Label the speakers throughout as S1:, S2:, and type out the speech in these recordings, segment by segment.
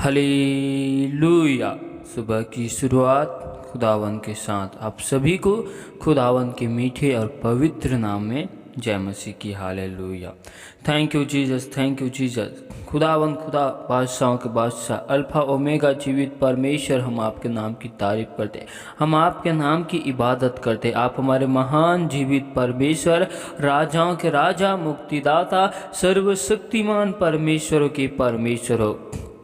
S1: Hallelujah. सुबह की शुरुआत खुदावन के साथ आप सभी को खुदावन के मीठे और पवित्र नाम में जय मसीह की। Hallelujah. Thank you Jesus, thank you Jesus. खुदावन, खुदा बादशाहों के बादशाह, अल्फा ओमेगा जीवित परमेश्वर, हम आपके नाम की तारीफ करते, हम आपके नाम की इबादत करते। आप हमारे महान जीवित परमेश्वर, राजाओं के राजा, मुक्तिदाता, सर्वशक्तिमान परमेश्वरों के परमेश्वर हो।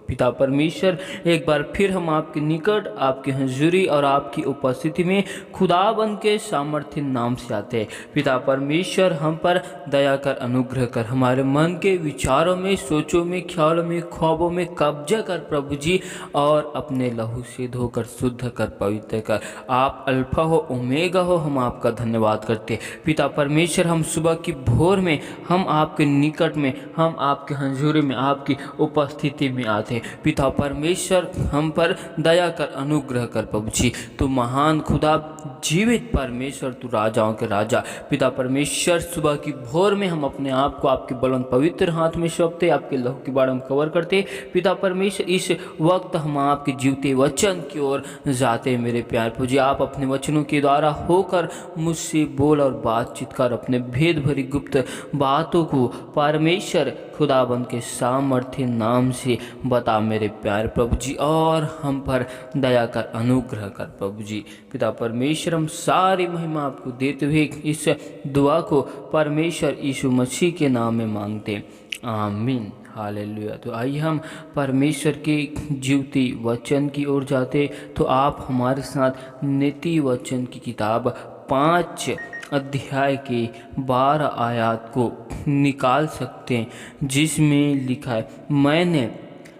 S1: पिता परमेश्वर, एक बार फिर हम आपके निकट, आपकी हजूरी और आपकी उपस्थिति में खुदाबंद के सामर्थ्य नाम से आते हैं। पिता परमेश्वर, हम पर दया कर, अनुग्रह कर, हमारे मन के विचारों में, सोचों में, ख्यालों में, ख्वाबों में कब्जा कर प्रभु जी, और अपने लहू से धोकर शुद्ध कर, पवित्र कर। आप अल्फा हो, ओमेगा हो, हम आपका धन्यवाद करते। पिता परमेश्वर, हम सुबह की भोर में हम आपके निकट में, हम आपके हजूरी में, आपकी उपस्थिति में आते। पिता परमेश्वर, हम पर दया कर, अनुग्रह कर प्रभु जी। तू महान खुदा, जीवित परमेश्वर, तू राजाओं के राजा। पिता परमेश्वर, सुबह की भोर में हम अपने आप को आपके बलवंत पवित्र हाथ में सौंपते, आपके लहू की बाढ़ हम कवर करते। पिता परमेश्वर, इस वक्त हम आपके जीवते वचन की ओर जाते। मेरे प्यार प्रभु जी, आप अपने वचनों के द्वारा होकर मुझसे बोल और बातचीत कर, अपने भेद भरी गुप्त बातों को परमेश्वर खुदाबंद के सामर्थ्य नाम से बता मेरे प्यार प्रभु जी, और हम पर दया कर, अनुग्रह कर प्रभु जी। पिता परमेश्वर, हम सारी महिमा आपको देते हुए इस दुआ को परमेश्वर यीशु मसीह के नाम में मांगते, आमीन। हालेलुया। तो आइए हम परमेश्वर के जीवती वचन की ओर जाते। तो आप हमारे साथ नीति वचन की किताब 5 अध्याय के 12 आयत को निकाल सकते हैं, जिसमें लिखा है, मैंने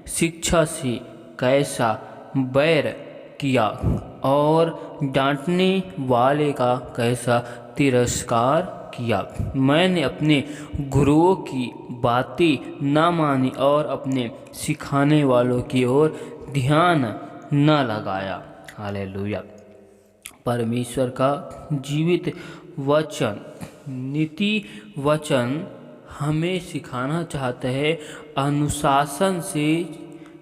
S1: शिक्षा से कैसा बैर किया और डांटने वाले का कैसा तिरस्कार किया। मैंने अपने गुरुओं की बातें न मानी और अपने सिखाने वालों की ओर ध्यान न लगाया। हालेलुया। परमेश्वर का जीवित वचन, नीति वचन हमें सिखाना चाहता है, अनुशासन से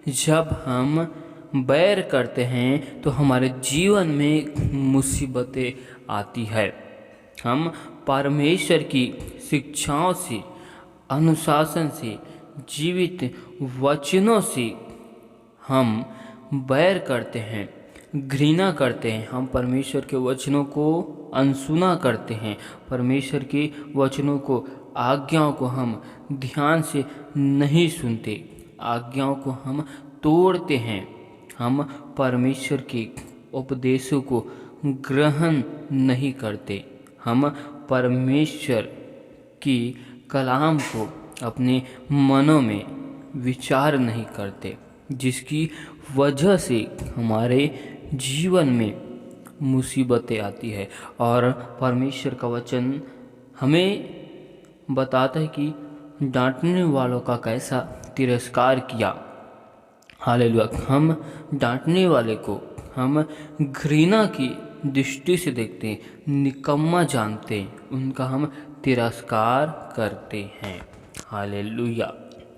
S1: जब हम बैर करते हैं तो हमारे जीवन में मुसीबतें आती है। हम परमेश्वर की शिक्षाओं से, अनुशासन से, जीवित वचनों से हम बैर करते हैं, घृणा करते हैं। हम परमेश्वर के वचनों को अनसुना करते हैं, परमेश्वर के वचनों को, आज्ञाओं को हम ध्यान से नहीं सुनते, आज्ञाओं को हम तोड़ते हैं। हम परमेश्वर के उपदेशों को ग्रहण नहीं करते। हम परमेश्वर की कलाम को अपने मनों में विचार नहीं करते, जिसकी वजह से हमारे जीवन में मुसीबतें आती है। और परमेश्वर का वचन हमें बताता है कि डांटने वालों का कैसा तिरस्कार किया। हालेलुया। हम डांटने वाले को हम घृणा की दृष्टि से देखते हैं, निकम्मा जानते हैं, उनका हम तिरस्कार करते हैं। हालेलुया।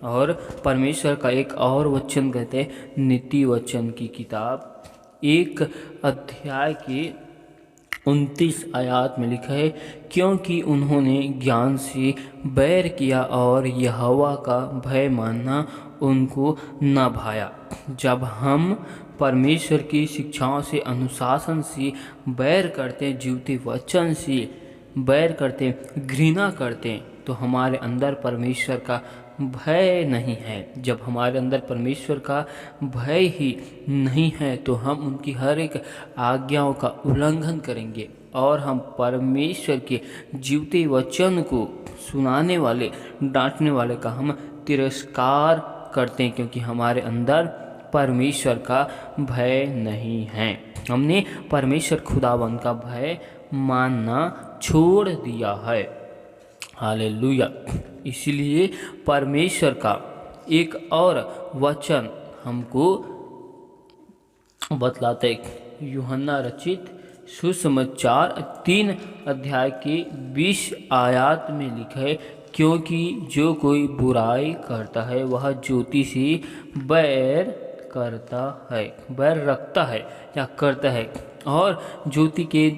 S1: और परमेश्वर का एक और वचन कहते हैं, नीति वचन की किताब 1 अध्याय के 29 आयत में लिखा है, क्योंकि उन्होंने ज्ञान से बैर किया और यहोवा का भय मानना उनको न भाया। जब हम परमेश्वर की शिक्षाओं से, अनुशासन से बैर करते, जीवते वचन से बैर करते, घृणा करते, तो हमारे अंदर परमेश्वर का भय नहीं है। जब हमारे अंदर परमेश्वर का भय ही नहीं है तो हम उनकी हर एक आज्ञाओं का उल्लंघन करेंगे, और हम परमेश्वर के जीवते वचन को सुनाने वाले, डांटने वाले का हम तिरस्कार करते हैं, क्योंकि हमारे अंदर परमेश्वर का भय नहीं है। हमने परमेश्वर खुदावंद का भय मानना छोड़ दिया है। हालेलुया। इसलिए परमेश्वर का एक और वचन हमको बतलाते, यूहन्ना रचित सुसमाचार 3 अध्याय के 20 आयत में लिखा है, क्योंकि जो कोई बुराई करता है वह ज्योति से बैर करता है, बैर रखता है या करता है और ज्योति के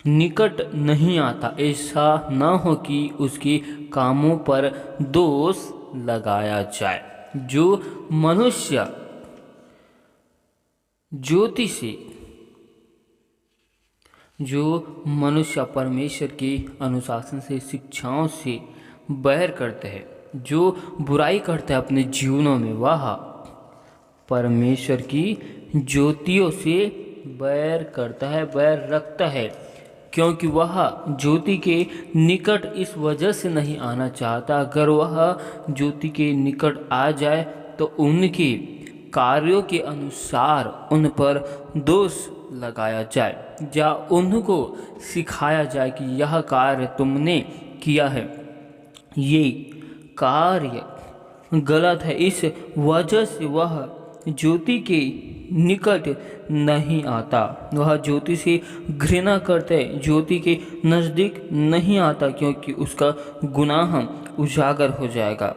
S1: निकट नहीं आता, ऐसा न हो कि उसके कामों पर दोष लगाया जाए। जो मनुष्य ज्योति से जो मनुष्य परमेश्वर के अनुशासन से, शिक्षाओं से बैर करते हैं, जो बुराई करते हैं अपने जीवनों में, वह परमेश्वर की ज्योतियों से बैर करता है, बैर रखता है, क्योंकि वह ज्योति के निकट इस वजह से नहीं आना चाहता। अगर वह ज्योति के निकट आ जाए तो उनके कार्यों के अनुसार उन पर दोष लगाया जाए या उनको सिखाया जाए कि यह कार्य तुमने किया है, ये कार्य गलत है। इस वजह से वह ज्योति के निकट नहीं आता, वह ज्योति से घृणा करते, ज्योति के नज़दीक नहीं आता, क्योंकि उसका गुनाह उजागर हो जाएगा।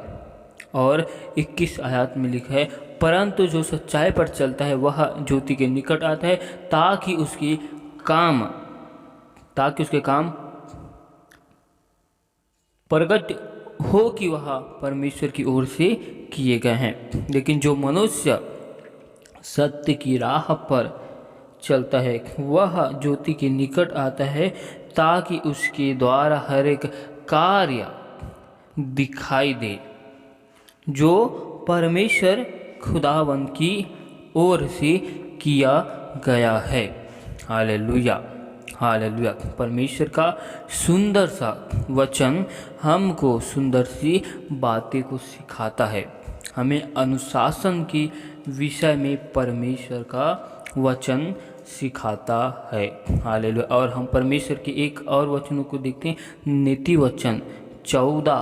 S1: और 21 आयत में लिखा है, परंतु जो सच्चाई पर चलता है वह ज्योति के निकट आता है ताकि उसके काम प्रकट हो कि वह परमेश्वर की ओर से किए गए हैं। लेकिन जो मनुष्य सत्य की राह पर चलता है वह ज्योति के निकट आता है ताकि उसके द्वारा हर एक कार्य दिखाई दे जो परमेश्वर खुदावंद की ओर से किया गया है। Hallelujah, hallelujah. परमेश्वर का सुंदर सा वचन हमको सुंदर सी बातें को सिखाता है। हमें अनुशासन के विषय में परमेश्वर का वचन सिखाता है। हालेलुया। और हम परमेश्वर के एक और वचनों को देखते हैं, नीति वचन 14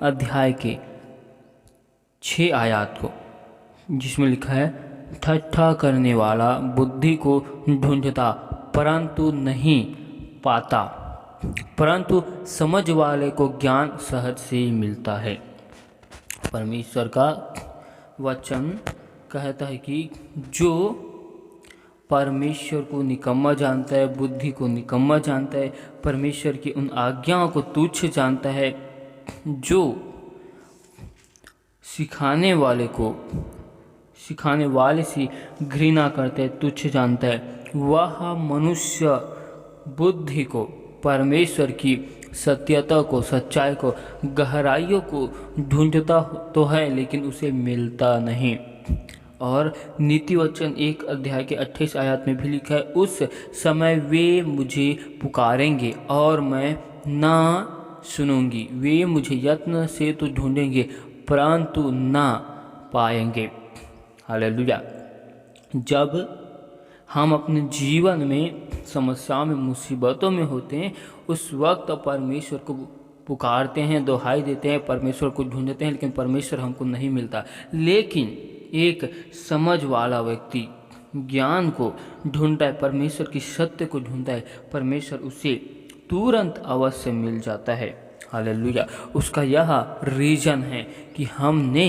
S1: अध्याय के 6 आयत को, जिसमें लिखा है, ठट्ठा करने वाला बुद्धि को ढूंढता परंतु नहीं पाता, परंतु समझ वाले को ज्ञान सहज से ही मिलता है। परमेश्वर का वचन कहता है कि जो परमेश्वर को निकम्मा जानता है, बुद्धि को निकम्मा जानता है, परमेश्वर की उन आज्ञाओं को तुच्छ जानता है, जो सिखाने वाले से घृणा करता है, तुच्छ जानता है, वह मनुष्य बुद्धि को, परमेश्वर की सत्यता को, सच्चाई को, गहराइयों को ढूंढता तो है लेकिन उसे मिलता नहीं। और नीति वचन 1 अध्याय के 28 आयत में भी लिखा है, उस समय वे मुझे पुकारेंगे और मैं ना सुनूंगी, वे मुझे यत्न से तो ढूंढेंगे परंतु ना पाएंगे। हालेलुया। जब हम अपने जीवन में समस्याओं में, मुसीबतों में होते हैं, उस वक्त परमेश्वर को पुकारते हैं, दुहाई देते हैं, परमेश्वर को ढूंढते हैं, लेकिन परमेश्वर हमको नहीं मिलता। लेकिन एक समझ वाला व्यक्ति ज्ञान को ढूंढता है, परमेश्वर की सत्य को ढूंढता है, परमेश्वर उसे तुरंत अवश्य मिल जाता है। हालेलुया। उसका यह रीजन है कि हमने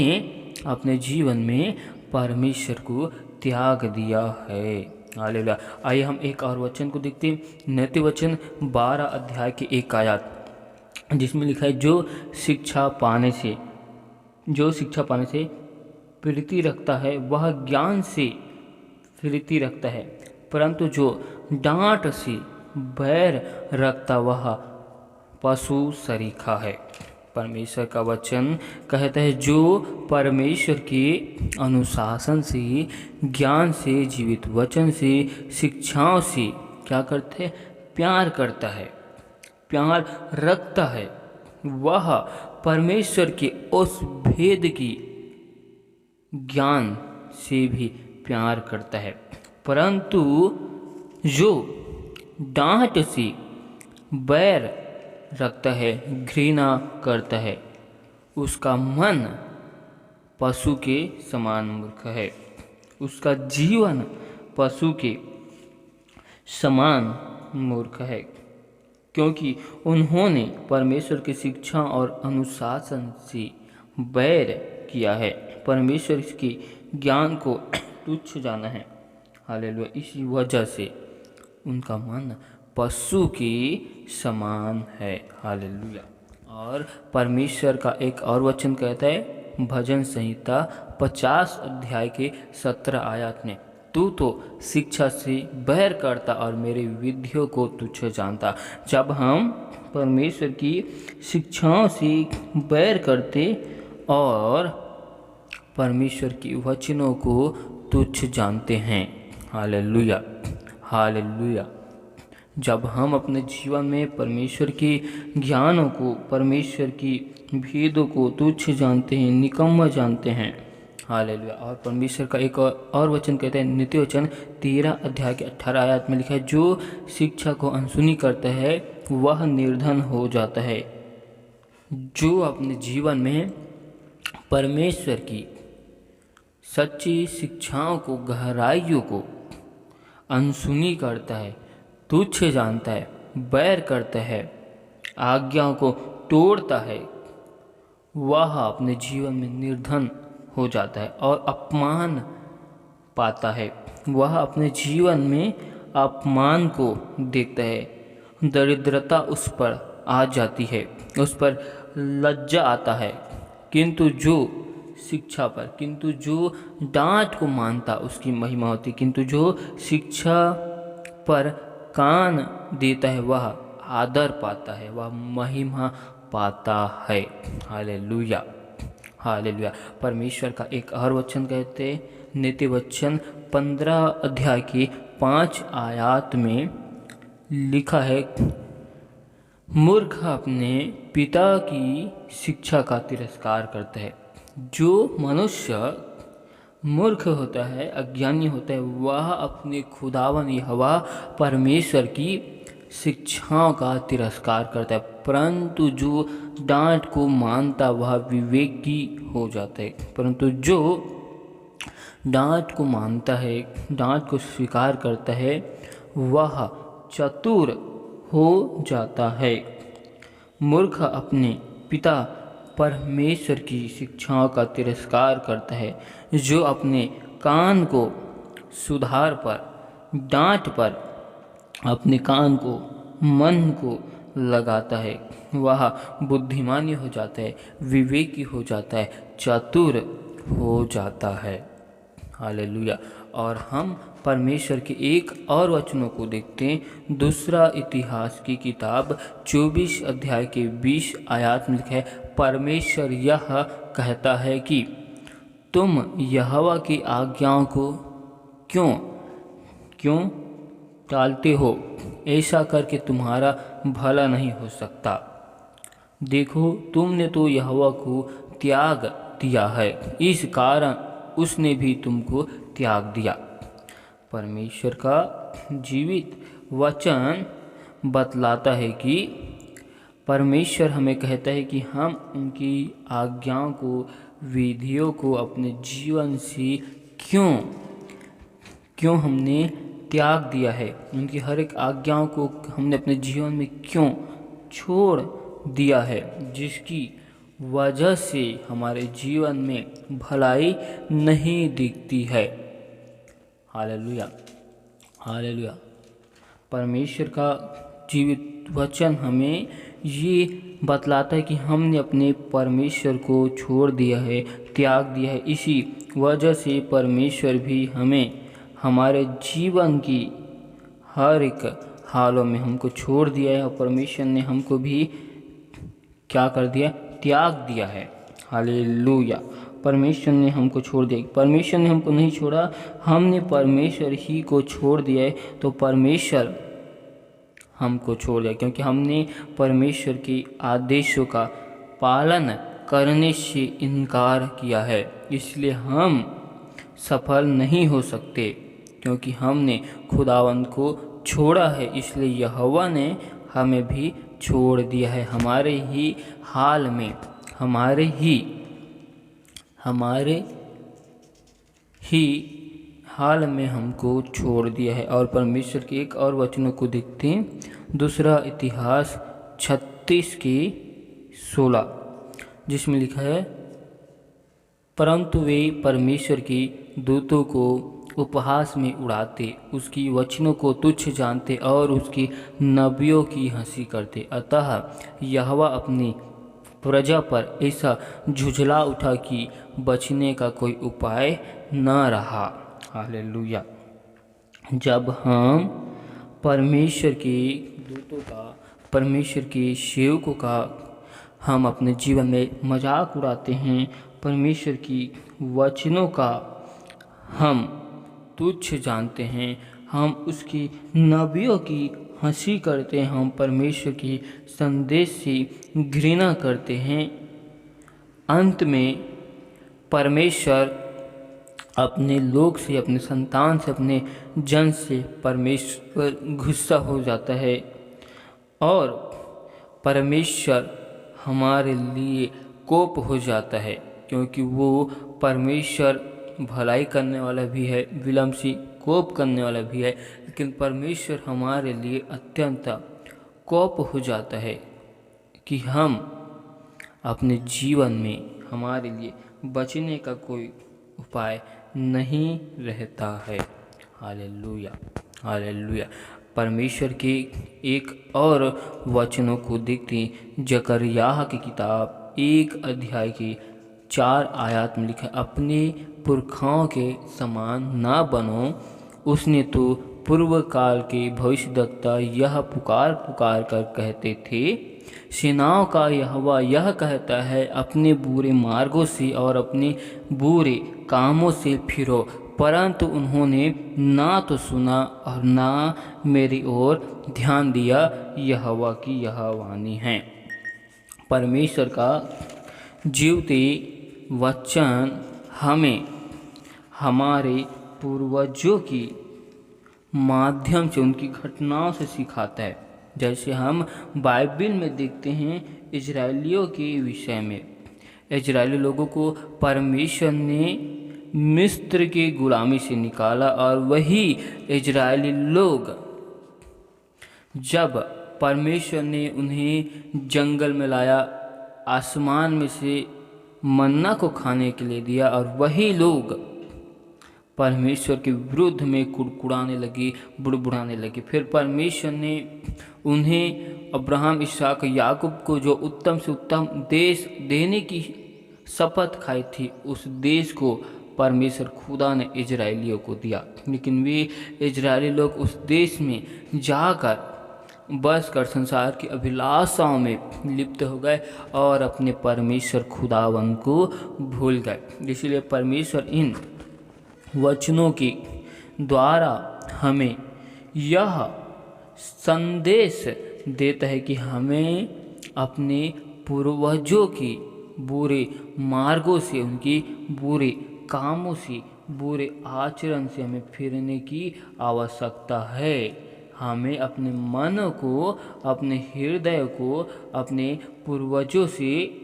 S1: अपने जीवन में परमेश्वर को त्याग दिया है। हालेलुया। आइए हम एक और वचन को देखते हैं, नीति वचन 12 अध्याय के 1 आयत, जिसमें लिखा है, जो शिक्षा पाने से प्रीति रखता है वह ज्ञान से प्रीति रखता है, परंतु जो डांट से बैर रखता वह पशु सरीखा है। परमेश्वर का वचन कहता है, जो परमेश्वर के अनुशासन से, ज्ञान से, जीवित वचन से, शिक्षाओं से क्या करते हैं, प्यार करता है, प्यार रखता है, वह परमेश्वर के उस भेद की ज्ञान से भी प्यार करता है। परंतु जो डांट से बैर रखता है, घृणा करता है, उसका मन पशु के समान मूर्ख है, उसका जीवन पशु के समान मूर्ख है, क्योंकि उन्होंने परमेश्वर की शिक्षा और अनुशासन से बैर किया है, परमेश्वर की ज्ञान को तुच्छ जाना है। हालेलुया। इसी वजह से उनका मन पशु के समान है। हालेलुया। और परमेश्वर का एक और वचन कहता है भजन संहिता 50 अध्याय के 17 आयत में, तू तो शिक्षा से बैर करता और मेरे विधियों को तुच्छ जानता। जब हम परमेश्वर की शिक्षाओं से बैर करते और परमेश्वर की वचनों को तुच्छ जानते हैं। हालेलुया। हालेलुया। जब हम अपने जीवन में परमेश्वर के ज्ञानों को, परमेश्वर की भेदों को तुच्छ जानते हैं, निकम्मा जानते हैं। हालेलुया। और परमेश्वर का एक और वचन कहते हैं, नीति वचन 13 अध्याय के 18 आयत में लिखा है, जो शिक्षा को अनसुनी करता है वह निर्धन हो जाता है। जो अपने जीवन में परमेश्वर की सच्ची शिक्षाओं को, गहराइयों को अनसुनी करता है, तुच्छ जानता है, बैर करता है, आज्ञाओं को तोड़ता है, वह अपने जीवन में निर्धन हो जाता है और अपमान पाता है। वह अपने जीवन में अपमान को देखता है, दरिद्रता उस पर आ जाती है, उस पर लज्जा आता है। किंतु जो शिक्षा पर, किंतु जो डांट को मानता उसकी महिमा होती। किंतु जो शिक्षा पर कान देता है वह आदर पाता है, वह महिमा पाता है। हालेलुया। हालेलुया। परमेश्वर का एक और वचन कहते हैं, नीति वचन 15 अध्याय की 5 आयत में लिखा है, मूर्ख अपने पिता की शिक्षा का तिरस्कार करता है। जो मनुष्य मूर्ख होता है, अज्ञानी होता है, वह अपने खुदावन यहोवा परमेश्वर की शिक्षाओं का तिरस्कार करता है। परंतु जो डांट को मानता वह विवेकी हो जाता है। परंतु जो डांट को मानता है, डांट को स्वीकार करता है, वह चतुर हो जाता है। मूर्ख अपने पिता परमेश्वर की शिक्षाओं का तिरस्कार करता है। जो अपने कान को सुधार पर, डांट पर अपने कान को, मन को लगाता है, वह बुद्धिमानी हो जाता है, विवेकी हो जाता है, चतुर हो जाता है। हालेलुया। और हम परमेश्वर के एक और वचनों को देखते हैं। दूसरा इतिहास की किताब 24 अध्याय के 20 आयत में लिखा है, परमेश्वर यह कहता है कि तुम यहोवा की आज्ञाओं को क्यों टालते हो? ऐसा करके तुम्हारा भला नहीं हो सकता। देखो, तुमने तो यहोवा को त्याग दिया है, इस कारण उसने भी तुमको त्याग दिया। परमेश्वर का जीवित वचन बतलाता है कि परमेश्वर हमें कहता है कि हम उनकी आज्ञाओं को, विधियों को अपने जीवन से क्यों हमने त्याग दिया है, उनकी हर एक आज्ञाओं को हमने अपने जीवन में क्यों छोड़ दिया है, जिसकी वजह से हमारे जीवन में भलाई नहीं दिखती है। हालेलुया। हालेलुया। परमेश्वर का जीवित वचन हमें ये बतलाता है कि हमने अपने परमेश्वर को छोड़ दिया है, त्याग दिया है। इसी वजह से परमेश्वर भी हमें हमारे जीवन की हर एक हालों में हमको छोड़ दिया है और परमेश्वर ने हमको भी क्या कर दिया? त्याग दिया है। हालेलुया। परमेश्वर ने हमको छोड़ दिया। परमेश्वर ने हमको नहीं छोड़ा, हमने परमेश्वर ही को छोड़ दिया है, तो परमेश्वर हमको छोड़ दिया, क्योंकि हमने परमेश्वर के आदेशों का पालन करने से इनकार किया है। इसलिए हम सफल नहीं हो सकते, क्योंकि हमने खुदावंद को छोड़ा है। इसलिए यहोवा ने हमें भी छोड़ दिया है। हमारे ही हाल में, हमारे ही हाल में हमको छोड़ दिया है। और परमेश्वर के एक और वचनों को देखते हैं, दूसरा इतिहास 36 के 16, जिसमें लिखा है, परंतु वे परमेश्वर के दूतों को उपहास में उड़ाते, उसकी वचनों को तुच्छ जानते और उसके नबियों की हंसी करते। अतः यहोवा अपनी प्रजा पर ऐसा झुझला उठा कि बचने का कोई उपाय न रहा। हालेलुया। जब हम परमेश्वर के दूतों का, परमेश्वर के सेवकों का हम अपने जीवन में मजाक उड़ाते हैं, परमेश्वर की वचनों का हम तुच्छ जानते हैं, हम उसकी नबियों की हंसी करते हैं, हम परमेश्वर के संदेश से घृणा करते हैं, अंत में परमेश्वर अपने लोग से, अपने संतान से, अपने जन से परमेश्वर गुस्सा हो जाता है और परमेश्वर हमारे लिए कोप हो जाता है, क्योंकि वो परमेश्वर भलाई करने वाला भी है, विलम्ब से कोप करने वाला भी है, लेकिन परमेश्वर हमारे लिए अत्यंत कोप हो जाता है कि हम अपने जीवन में हमारे लिए बचने का कोई उपाय नहीं रहता है। Hallelujah, hallelujah. परमेश्वर के एक और वचनों को देखते, जकरिया की किताब 1 अध्याय की 4 आयत में लिखा, अपने पुरखाओं के समान ना बनो, उसने तो पूर्व काल के भविष्यद्वक्ता यह पुकार पुकार कर कहते थे, सेनाओं का यहोवा यह कहता है, अपने बुरे मार्गों से और अपने बुरे कामों से फिरो। परंतु उन्होंने ना तो सुना और ना मेरी ओर ध्यान दिया। यहोवा की यह वाणी है। परमेश्वर का जीवते वचन हमें हमारे पूर्वजों की माध्यम से, उनकी घटनाओं से सिखाता है। जैसे हम बाइबल में देखते हैं इजरायलियों के विषय में, इजरायली लोगों को परमेश्वर ने मिस्र की गुलामी से निकाला और वही इजरायली लोग जब परमेश्वर ने उन्हें जंगल में लाया, आसमान में से मन्ना को खाने के लिए दिया और वही लोग परमेश्वर के विरुद्ध में कुड़कुड़ाने लगे, बुड़बुड़ाने लगे। फिर परमेश्वर ने उन्हें अब्राहम, इसहाक, याकूब को जो उत्तम से उत्तम देश देने की शपथ खाई थी, उस देश को परमेश्वर खुदा ने इजरायलियों को दिया। लेकिन वे इजरायली लोग उस देश में जाकर बस कर संसार की अभिलाषाओं में लिप्त हो गए और अपने परमेश्वर खुदावन को भूल गए। इसलिए परमेश्वर इन वचनों के द्वारा हमें यह संदेश देता है कि हमें अपने पूर्वजों की बुरे मार्गों से, उनकी बुरे कामों से, बुरे आचरण से हमें फिरने की आवश्यकता है। हमें अपने मन को, अपने हृदय को, अपने पूर्वजों से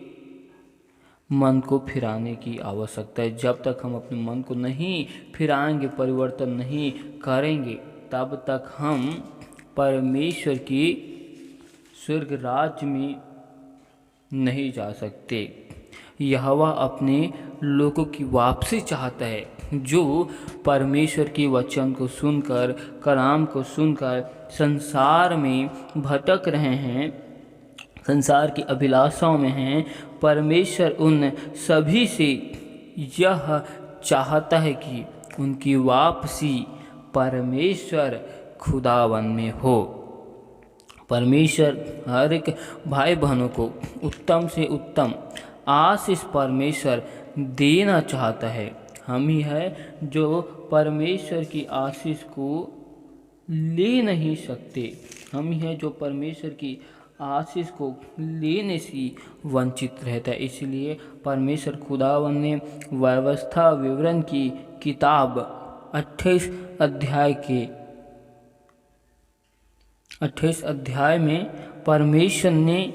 S1: मन को फिराने की आवश्यकता है। जब तक हम अपने मन को नहीं फिराएंगे, परिवर्तन नहीं करेंगे, तब तक हम परमेश्वर की स्वर्ग राज्य में नहीं जा सकते। यहोवा अपने लोगों की वापसी चाहता है, जो परमेश्वर के वचन को सुनकर, कलाम को सुनकर संसार में भटक रहे हैं, संसार की अभिलाषाओं में हैं। परमेश्वर उन सभी से यह चाहता है कि उनकी वापसी परमेश्वर खुदावन में हो। परमेश्वर हर एक भाई बहनों को उत्तम से उत्तम आशीष परमेश्वर देना चाहता है। हम ही है जो परमेश्वर की आशीष को ले नहीं सकते। हम ही है जो परमेश्वर की आशीष को लेने से वंचित रहता है। इसलिए परमेश्वर खुदावन ने व्यवस्था विवरण की किताब 28 अध्याय में परमेश्वर ने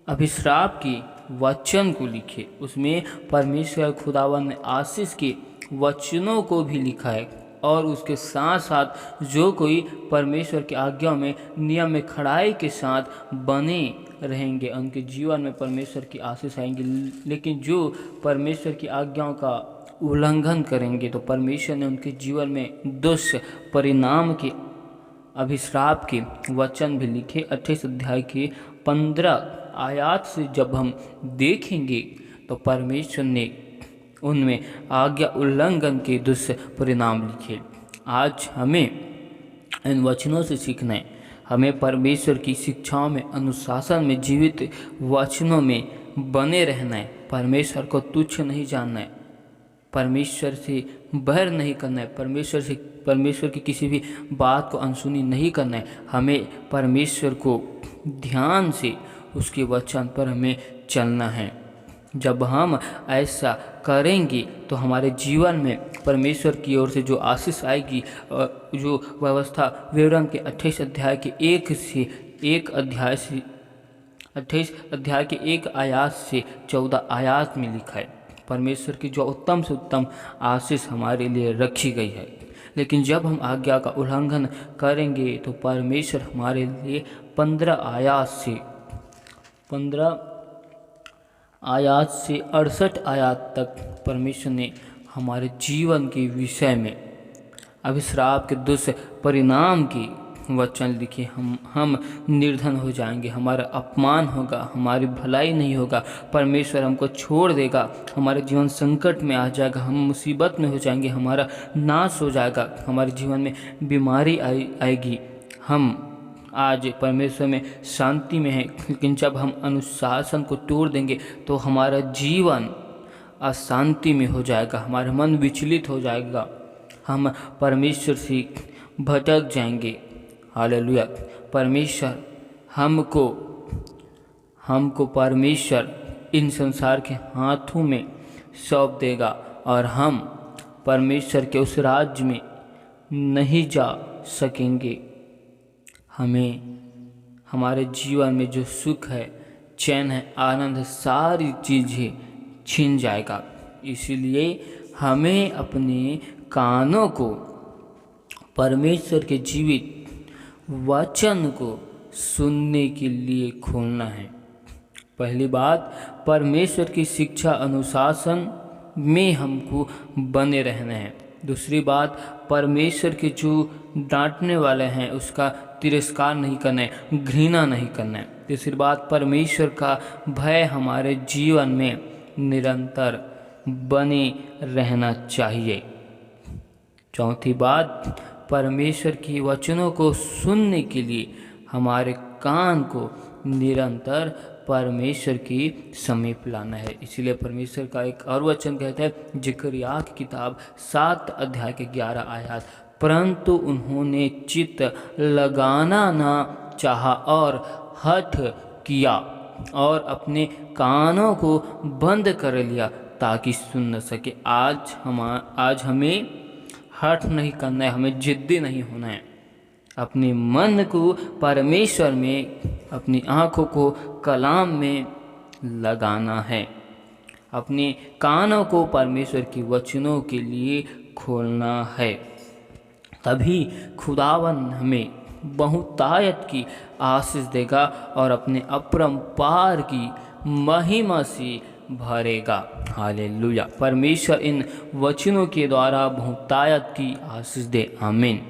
S1: अभिश्राप की वचन को लिखे। उसमें परमेश्वर खुदावन ने आशीष के वचनों को भी लिखा है। और उसके साथ साथ जो कोई परमेश्वर की आज्ञाओं में नियम में खड़ाई के साथ बने रहेंगे उनके जीवन में परमेश्वर की आशीष आएंगी। लेकिन जो परमेश्वर की आज्ञाओं का उल्लंघन करेंगे तो परमेश्वर ने उनके जीवन में दुष्परिणाम के अभिश्राप के वचन भी लिखे। 28 अध्याय के 15 आयत से जब हम देखेंगे तो परमेश्वर ने उनमें आज्ञा उल्लंघन के दुष्परिणाम लिखे। आज हमें इन वचनों से सीखना है, हमें परमेश्वर की शिक्षाओं में अनुशासन में जीवित वचनों में बने रहना है। परमेश्वर को तुच्छ नहीं जानना है, परमेश्वर से बैर नहीं करना है, परमेश्वर की किसी भी बात को अनसुनी नहीं करना है। हमें परमेश्वर को ध्यान से उसके वचन पर हमें चलना है। जब हम ऐसा करेंगे तो हमारे जीवन में परमेश्वर की ओर से जो आशीष आएगी, जो व्यवस्था विवरण के 28 अध्याय के 1 आयत से 14 आयत में लिखा है, परमेश्वर की जो उत्तम से उत्तम आशीष हमारे लिए रखी गई है। लेकिन जब हम आज्ञा का उल्लंघन करेंगे तो परमेश्वर हमारे लिए 15 आयत से 68 आयत तक परमेश्वर ने हमारे जीवन के विषय में अभिश्राप के दुष्परिणाम के वचन लिखे। हम निर्धन हो जाएंगे, हमारा अपमान होगा, हमारी भलाई नहीं होगा, परमेश्वर हमको छोड़ देगा, हमारे जीवन संकट में आ जाएगा, हम मुसीबत में हो जाएंगे, हमारा नाश हो जाएगा, हमारे जीवन में बीमारी आएगी। हम आज परमेश्वर में शांति में है, लेकिन जब हम अनुशासन को तोड़ देंगे तो हमारा जीवन अशांति में हो जाएगा, हमारा मन विचलित हो जाएगा, हम परमेश्वर से भटक जाएंगे। हालेलुया। परमेश्वर हमको परमेश्वर इन संसार के हाथों में सौंप देगा और हम परमेश्वर के उस राज्य में नहीं जा सकेंगे। हमें हमारे जीवन में जो सुख है, चैन है, आनंद है, सारी चीज़ें छीन जाएगा। इसीलिए हमें अपने कानों को परमेश्वर के जीवित वचन को सुनने के लिए खोलना है। पहली बात, परमेश्वर की शिक्षा अनुशासन में हमको बने रहना है। दूसरी बात, परमेश्वर के जो डांटने वाले हैं उसका तिरस्कार नहीं करना है, घृणा नहीं करना है। तीसरी बात, परमेश्वर का भय हमारे जीवन में निरंतर बने रहना चाहिए। चौथी बात, परमेश्वर की वचनों को सुनने के लिए हमारे कान को निरंतर परमेश्वर की समीप लाना है। इसीलिए परमेश्वर का एक और वचन कहता है, जिकरिया की किताब 7 अध्याय के 11 आयत, परंतु उन्होंने चित्त लगाना ना चाहा और हठ किया और अपने कानों को बंद कर लिया ताकि सुन न सके। आज हमें हठ नहीं करना है, हमें जिद्दी नहीं होना है। अपने मन को परमेश्वर में, अपनी आँखों को कलाम में लगाना है, अपने कानों को परमेश्वर के वचनों के लिए खोलना है। तभी खुदावन हमें बहुतायत की आशीष देगा और अपने अपरंपार की महिमा से भरेगा। हालेलुया। परमेश्वर इन वचनों के द्वारा बहुतायत की आशीष दे। आमीन।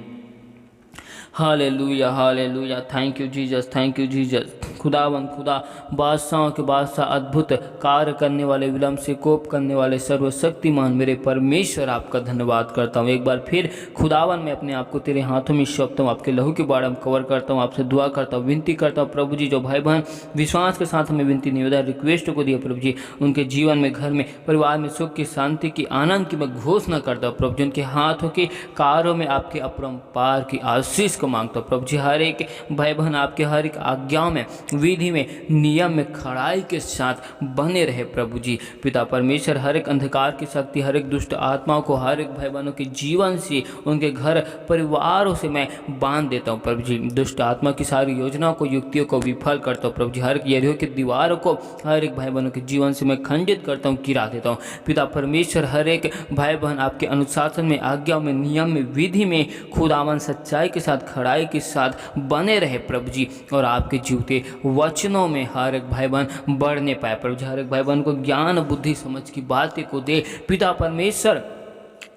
S1: Hallelujah, hallelujah. Thank you Jesus, thank you Jesus. खुदावन खुदा, बादशाहों के बादशाह, अद्भुत कार्य करने वाले, विलम्ब से कोप करने वाले, सर्वशक्तिमान मेरे परमेश्वर, आपका धन्यवाद करता हूँ। एक बार फिर खुदावन मैं अपने आप को तेरे हाथों में सौंपता हूँ, आपके लहू के बारे में कवर करता हूँ, आपसे दुआ करता हूँ, विनती करता हूँ प्रभु जी। जो भाई बहन विश्वास के साथ हमें विनती निवेदन रिक्वेस्ट को दिया प्रभु जी, उनके जीवन में, घर में, परिवार में सुख की, शांति की, आनंद की मैं घोषणा करता हूँ प्रभु जी। उनके हाथों के कार्यों में आपके अपरंपार की आशीष को मांगता हूँ प्रभु जी। हर एक भाई बहन आपके हर एक आज्ञाओं में विधि में, नियम में खड़ाई के साथ बने रहे प्रभु जी। पिता परमेश्वर, हर एक अंधकार की शक्ति, हर एक दुष्ट आत्माओं को हर एक भाई बहनों के जीवन से, उनके घर परिवारों से मैं बांध देता हूँ प्रभु जी। दुष्ट आत्मा की सारी योजनाओं को, युक्तियों को विफल करता हूँ प्रभु जी। हर एक यरीहो की दीवारों को हर एक भाई बहनों के जीवन से मैं खंडित करता हूँ, गिरा देता हूँ। पिता परमेश्वर, हर एक भाई बहन आपके अनुशासन में, आज्ञा में, नियम में, विधि में खुदावन सच्चाई के साथ, खड़ाई के साथ बने रहे प्रभु जी, और आपके जीवते वचनों में हर एक भाई बहन बढ़ने पाए प्रभु जी। हर एक भाई बहन को ज्ञान, बुद्धि, समझ की बातें को दे पिता परमेश्वर।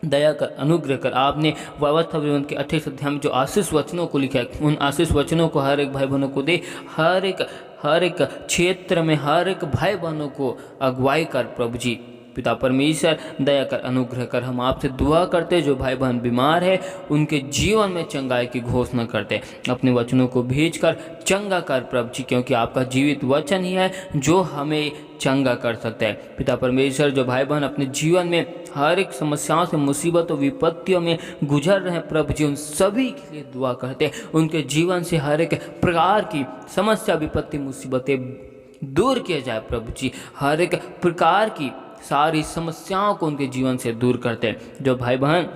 S1: दया कर, अनुग्रह कर। आपने व्यवस्था विवरण के 28 अध्याय में जो आशीष वचनों को लिखा है, उन आशीष वचनों को हर एक भाई बहनों को दे। हर एक क्षेत्र में हर एक भाई बहनों को अगुवाई कर प्रभु जी। पिता परमेश्वर, दया कर, अनुग्रह कर। हम आपसे दुआ करते, जो भाई बहन बीमार है उनके जीवन में चंगाई की घोषणा करते, अपने वचनों को भेजकर चंगा कर प्रभु जी, क्योंकि आपका जीवित वचन ही है जो हमें चंगा कर सकता है। पिता परमेश्वर, जो भाई बहन अपने जीवन में हर एक समस्याओं से, मुसीबतों, विपत्तियों में गुजर रहे हैं प्रभु जी, उन सभी के लिए दुआ करते, उनके जीवन से हर एक प्रकार की समस्या, विपत्ति, मुसीबतें दूर किया जाए प्रभु जी। हर एक प्रकार की सारी समस्याओं को उनके जीवन से दूर करते हैं। जो भाई बहन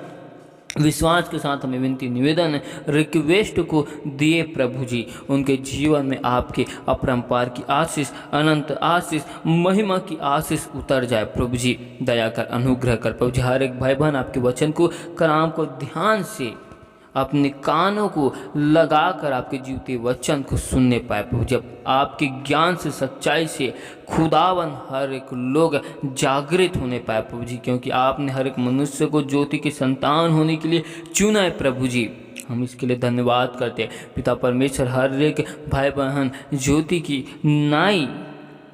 S1: विश्वास के साथ हमें विनती, निवेदन, रिक्वेस्ट को दिए प्रभु जी, उनके जीवन में आपके अपरंपार की आशीष, अनंत आशीष, महिमा की आशीष उतर जाए प्रभु जी। दया कर, अनुग्रह कर प्रभु जी। हर एक भाई बहन आपके वचन को, कलाम को ध्यान से अपने कानों को लगाकर आपके जीवते वचन को सुनने पाए प्रभु। जब आपके ज्ञान से, सच्चाई से खुदावन हर एक लोग जागृत होने पाए प्रभु जी, क्योंकि आपने हर एक मनुष्य को ज्योति की संतान होने के लिए चुना है प्रभु जी। हम इसके लिए धन्यवाद करते हैं पिता परमेश्वर। हर एक भाई बहन ज्योति की नाई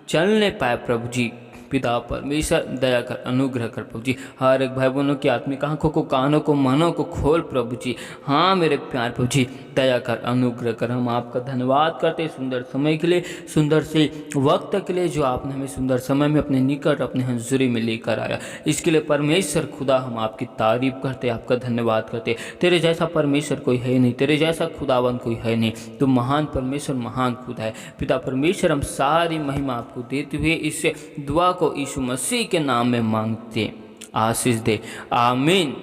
S1: चलने पाए प्रभु जी। पिता परमेश्वर, दया कर, अनुग्रह कर प्रभु जी। हर एक भाई बहनों की आत्मिक आंखों को, कानों को, मनों को खोल प्रभु जी। हाँ मेरे प्यार प्रभु जी, दया कर, अनुग्रह कर। हम आपका धन्यवाद करते हैं सुंदर समय के लिए, सुंदर से वक्त के लिए जो आपने हमें सुंदर समय में अपने निकट, अपने हंजुरी में लेकर आया। इसके लिए परमेश्वर खुदा हम आपकी तारीफ करते, आपका धन्यवाद करते। तेरे जैसा परमेश्वर कोई है नहीं, तेरे जैसा खुदावन कोई है नहीं। तो महान परमेश्वर, महान खुदा है पिता परमेश्वर। हम सारी महिमा आपको देते हुए इस दुआ को यीशु मसीह के नाम में मांगते, आशीष दे, आमीन।